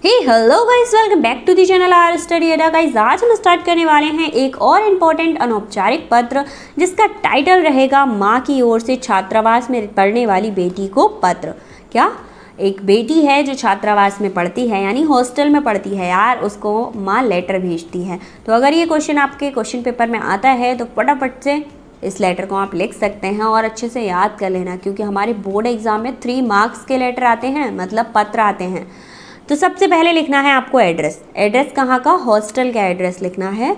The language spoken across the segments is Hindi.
Hey hello guys, welcome back to the channel our study Adda. Guys आज हम स्टार्ट करने वाले हैं एक और इम्पोर्टेंट अनौपचारिक पत्र जिसका टाइटल रहेगा माँ की ओर से छात्रावास में पढ़ने वाली बेटी को पत्र। क्या एक बेटी है जो छात्रावास में पढ़ती है यानी हॉस्टल में पढ़ती है यार, उसको माँ लेटर भेजती है। तो अगर ये क्वेश्चन आपके क्वेश्चन पेपर में आता है तो फटाफट से इस लेटर को आप लिख सकते हैं और अच्छे से याद कर लेना, क्योंकि हमारे बोर्ड एग्जाम में 3 मार्क्स के लेटर आते हैं, मतलब पत्र आते हैं। तो सबसे पहले लिखना है आपको एड्रेस। एड्रेस कहाँ का? हॉस्टल का एड्रेस लिखना है,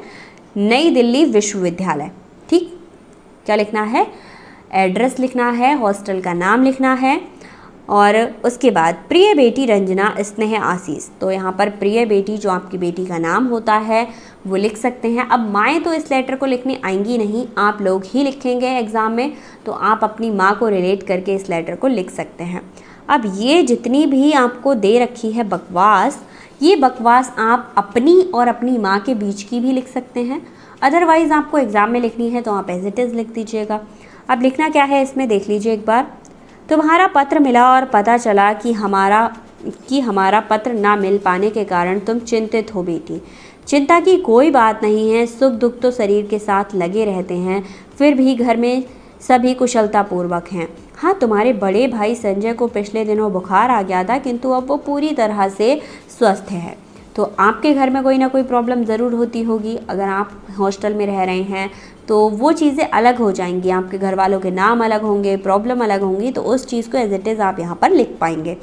नई दिल्ली विश्वविद्यालय। ठीक, क्या लिखना है? एड्रेस लिखना है, हॉस्टल का नाम लिखना है और उसके बाद प्रिय बेटी रंजना स्नेह आशीष। तो यहाँ पर प्रिय बेटी जो आपकी बेटी का नाम होता है वो लिख सकते हैं। अब माएँ तो इस लेटर को लिखने आएंगी नहीं, आप लोग ही लिखेंगे एग्ज़ाम में, तो आप अपनी माँ को रिलेट करके इस लेटर को लिख सकते हैं। अब ये जितनी भी आपको दे रखी है बकवास, ये बकवास आप अपनी और अपनी माँ के बीच की भी लिख सकते हैं। अदरवाइज़ आपको एग्ज़ाम में लिखनी है तो आप एज इट इज़ लिख दीजिएगा। अब लिखना क्या है इसमें देख लीजिए एक बार। तुम्हारा पत्र मिला और पता चला कि हमारा पत्र ना मिल पाने के कारण तुम चिंतित हो बेटी। चिंता की कोई बात नहीं है, सुख दुख तो शरीर के साथ लगे रहते हैं, फिर भी घर में सभी कुशलतापूर्वक हैं। हाँ, तुम्हारे बड़े भाई संजय को पिछले दिनों बुखार आ गया था, किंतु अब वो पूरी तरह से स्वस्थ है। तो आपके घर में कोई ना कोई प्रॉब्लम ज़रूर होती होगी। अगर आप हॉस्टल में रह रहे हैं तो वो चीज़ें अलग हो जाएंगी, आपके घर वालों के नाम अलग होंगे, प्रॉब्लम अलग होंगी, तो उस चीज़ को एज इट इज़ आप यहाँ पर लिख पाएंगे।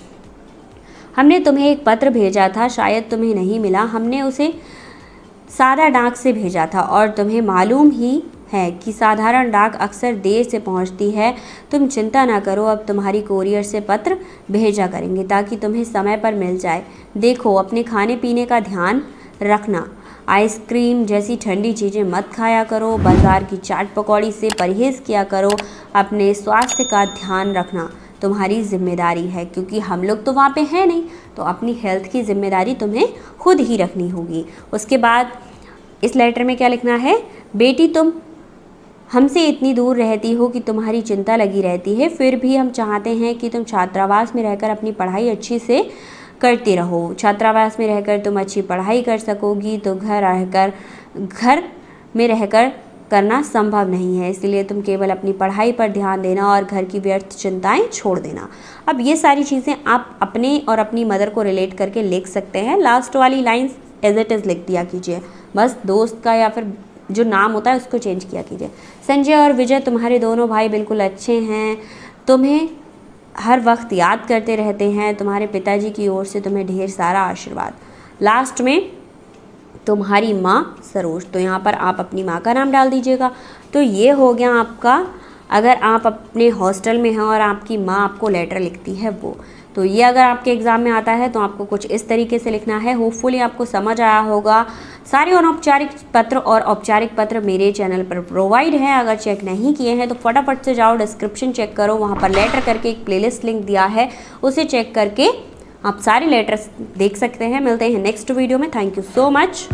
हमने तुम्हें एक पत्र भेजा था, शायद तुम्हें नहीं मिला। हमने उसे सादा डाक से भेजा था और तुम्हें मालूम ही है कि साधारण डाक अक्सर देर से पहुंचती है। तुम चिंता ना करो, अब तुम्हारी कोरियर से पत्र भेजा करेंगे ताकि तुम्हें समय पर मिल जाए। देखो, अपने खाने पीने का ध्यान रखना, आइसक्रीम जैसी ठंडी चीज़ें मत खाया करो, बाज़ार की चाट पकौड़ी से परहेज़ किया करो। अपने स्वास्थ्य का ध्यान रखना तुम्हारी जिम्मेदारी है, क्योंकि हम लोग तो वहाँ पे हैं नहीं, तो अपनी हेल्थ की जिम्मेदारी तुम्हें खुद ही रखनी होगी। उसके बाद इस लेटर में क्या लिखना है? बेटी, तुम हमसे इतनी दूर रहती हो कि तुम्हारी चिंता लगी रहती है, फिर भी हम चाहते हैं कि तुम छात्रावास में रहकर अपनी पढ़ाई अच्छी से करती रहो। छात्रावास में रहकर तुम अच्छी पढ़ाई कर सकोगी तो घर में रहकर करना संभव नहीं है, इसलिए तुम केवल अपनी पढ़ाई पर ध्यान देना और घर की व्यर्थ चिंताएं छोड़ देना। अब ये सारी चीज़ें आप अपने और अपनी मदर को रिलेट करके लिख सकते हैं। लास्ट वाली लाइन्स एज इट इज़ लिख दिया कीजिए, बस दोस्त का या फिर जो नाम होता है उसको चेंज किया कीजिए। संजय और विजय तुम्हारे दोनों भाई बिल्कुल अच्छे हैं, तुम्हें हर वक्त याद करते रहते हैं। तुम्हारे पिताजी की ओर से तुम्हें ढेर सारा आशीर्वाद। लास्ट में तुम्हारी माँ सरोज, तो यहाँ पर आप अपनी माँ का नाम डाल दीजिएगा। तो ये हो गया आपका, अगर आप अपने हॉस्टल में हैं और आपकी माँ आपको लेटर लिखती है वो, तो ये अगर आपके एग्ज़ाम में आता है तो आपको कुछ इस तरीके से लिखना है। होपफुली आपको समझ आया होगा। सारे अनौपचारिक पत्र और औपचारिक पत्र मेरे चैनल पर प्रोवाइड हैं, अगर चेक नहीं किए हैं तो फटाफट से जाओ डिस्क्रिप्शन चेक करो, वहाँ पर लेटर करके एक प्लेलिस्ट लिंक दिया है, उसे चेक करके आप सारे लेटर्स देख सकते हैं। मिलते हैं नेक्स्ट वीडियो में। Thank you so much.